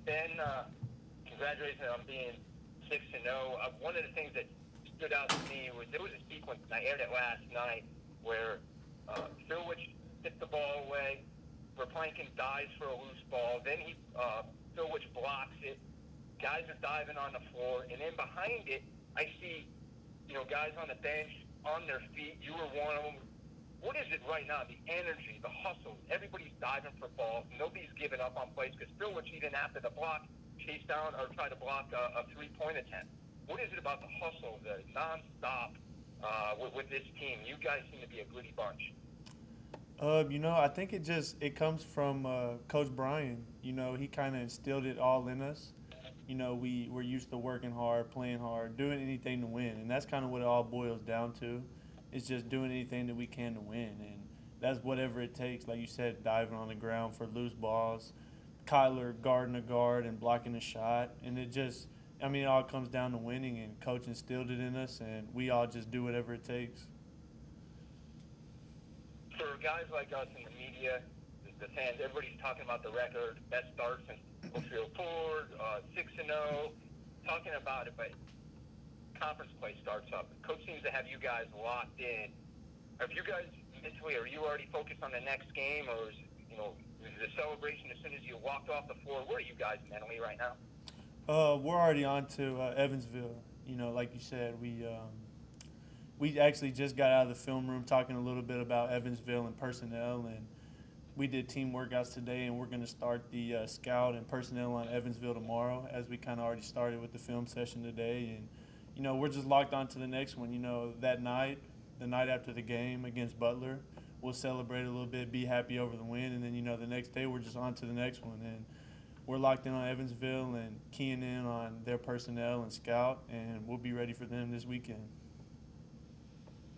Ben, congratulations on being 6-0. One of the things that stood out to me was there was a sequence, and I aired it last night, where Philwich hit the ball away, Verplanken dives for a loose ball, then Philwich blocks it, guys are diving on the floor, and then behind it, I see, guys on the bench, on their feet. You were one of them. What is it right now? The energy, the hustle. Everybody's diving for balls. Nobody's giving up on plays because Philwich, even after the block, chased down or tried to block a three-point attempt. What is it about the hustle, the nonstop with this team? You guys seem to be a gritty bunch. I think it comes from Coach Brian. He kind of instilled it all in us. We're used to working hard, playing hard, doing anything to win, and that's kind of what it all boils down to. It's just doing anything that we can to win, and that's whatever it takes. Like you said, diving on the ground for loose balls, Kyler guarding a guard and blocking a shot, and it all comes down to winning, and Coach instilled it in us, and we all just do whatever it takes. For guys like us in the media, the fans, everybody's talking about the record, best starts in Oakfield Ford, 6-0, talking about it, but conference play starts up. Coach seems to have you guys locked in. Are you guys mentally, are you already focused on the next game, or is the celebration as soon as you walked off the floor? Where are you guys mentally right now? We're already on to Evansville. Like you said, we actually just got out of the film room talking a little bit about Evansville and personnel, and we did team workouts today, and we're going to start the scout and personnel on Evansville tomorrow, as we kind of already started with the film session today. And, we're just locked on to the next one. That night, the night after the game against Butler, we'll celebrate a little bit, be happy over the win, and then, the next day we're just on to the next one. And we're locked in on Evansville and keying in on their personnel and scout, and we'll be ready for them this weekend.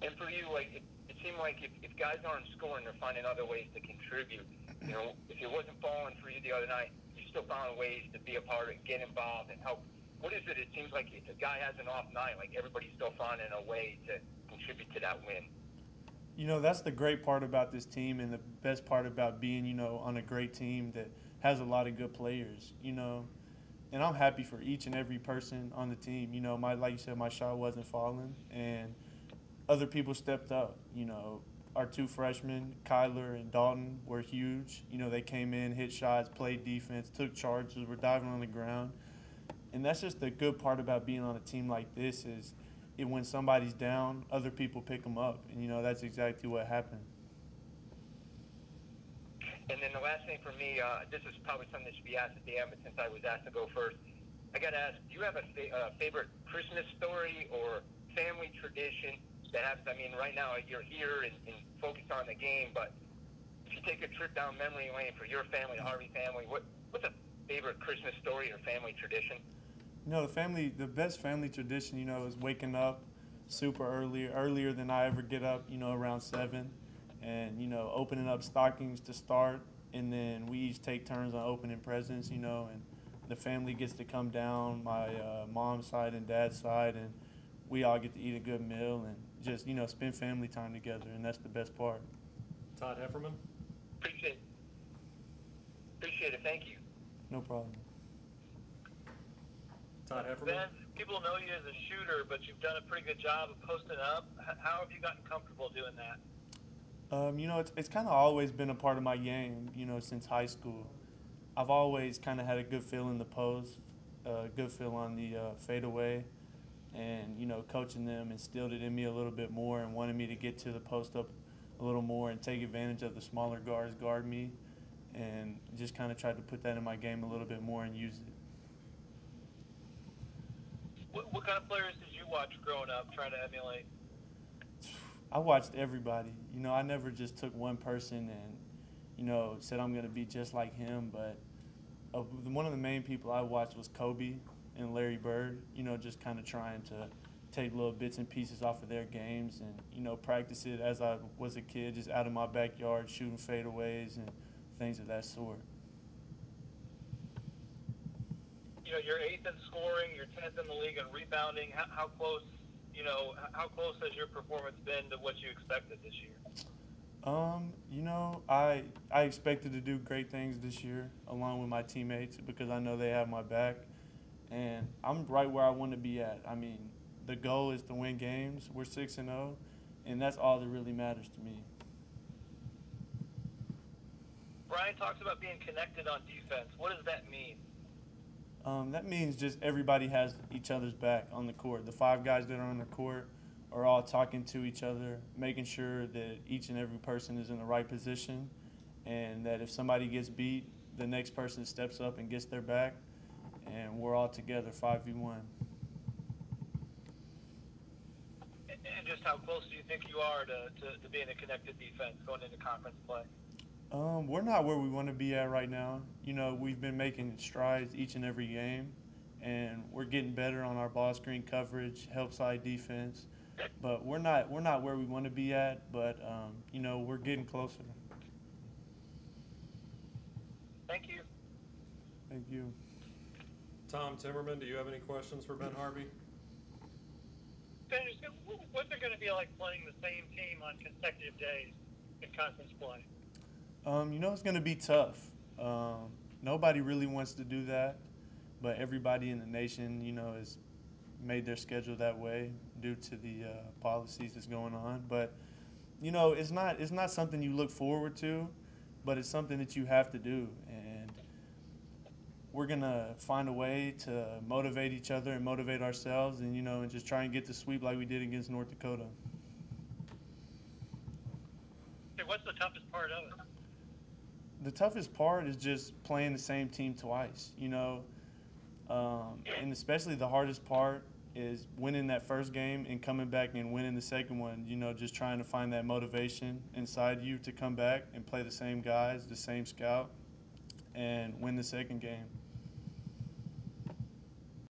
And for you, it seemed like if guys aren't scoring, they're finding other ways to contribute. If it wasn't falling for you the other night, you still found ways to be a part of it, get involved, and help. What is it? It seems like if a guy has an off night, everybody's still finding a way to contribute to that win. That's the great part about this team, and the best part about being, on a great team that has a lot of good players, And I'm happy for each and every person on the team. Like you said, my shot wasn't falling, and other people stepped up. Our two freshmen, Kyler and Dalton, were huge. They came in, hit shots, played defense, took charges, were diving on the ground. And that's just the good part about being on a team like this is when somebody's down, other people pick them up. And, that's exactly what happened. And then the last thing for me, this is probably something that should be asked at the end, but since I was asked to go first, I got to ask, do you have a favorite Christmas story or family tradition that happens? Right now you're here and focused on the game, but if you take a trip down memory lane for your family, the Harvey family, what's a favorite Christmas story or family tradition? The best family tradition, is waking up super earlier than I ever get up, around 7, and, opening up stockings to start, and then we each take turns on opening presents, and the family gets to come down, my mom's side and dad's side, and we all get to eat a good meal and just, spend family time together, and that's the best part. Todd Hefferman? Appreciate it. Thank you. No problem. Todd Hefferman? Ben, people know you as a shooter, but you've done a pretty good job of posting up. How have you gotten comfortable doing that? It's kind of always been a part of my game, since high school. I've always kind of had a good feel in the post, a good feel on the fadeaway, and, coaching them instilled it in me a little bit more and wanted me to get to the post up a little more and take advantage of the smaller guards guard me, and just kind of tried to put that in my game a little bit more and use it. What kind of players did you watch growing up, trying to emulate? I watched everybody. I never just took one person and, said I'm going to be just like him. But one of the main people I watched was Kobe and Larry Bird, just kind of trying to take little bits and pieces off of their games and, practice it as I was a kid, just out of my backyard, shooting fadeaways and things of that sort. You're 8th in scoring, you're 10th in the league in rebounding. How close has your performance been to what you expected this year? You know, I expected to do great things this year along with my teammates because I know they have my back, and I'm right where I want to be at. I mean, the goal is to win games. We're 6-0, and that's all that really matters to me. Brian talks about being connected on defense. What does that mean? That means just everybody has each other's back on the court. The 5 guys that are on the court are all talking to each other, making sure that each and every person is in the right position, and that if somebody gets beat, the next person steps up and gets their back, and we're all together 5v1. And just how close do you think you are to being a connected defense going into conference play? We're not where we want to be at right now. You know, we've been making strides each and every game, and we're getting better on our ball screen coverage, help side defense. But we're not where we want to be at. But you know, we're getting closer. Thank you. Thank you. Tom Timmerman, do you have any questions for Ben Harvey? Ben, what's it going to be like playing the same team on consecutive days in conference play? You know, it's going to be tough. Nobody really wants to do that, but everybody in the nation, you know, has made their schedule that way due to the policies that's going on. But, you know, it's not something you look forward to, but it's something that you have to do. And we're going to find a way to motivate each other and motivate ourselves and, you know, and just try and get the sweep like we did against North Dakota. Hey, what's the toughest part of it? The toughest part is just playing the same team twice, you know, and especially the hardest part is winning that first game and coming back and winning the second one, you know, just trying to find that motivation inside you to come back and play the same guys, the same scout, and win the second game.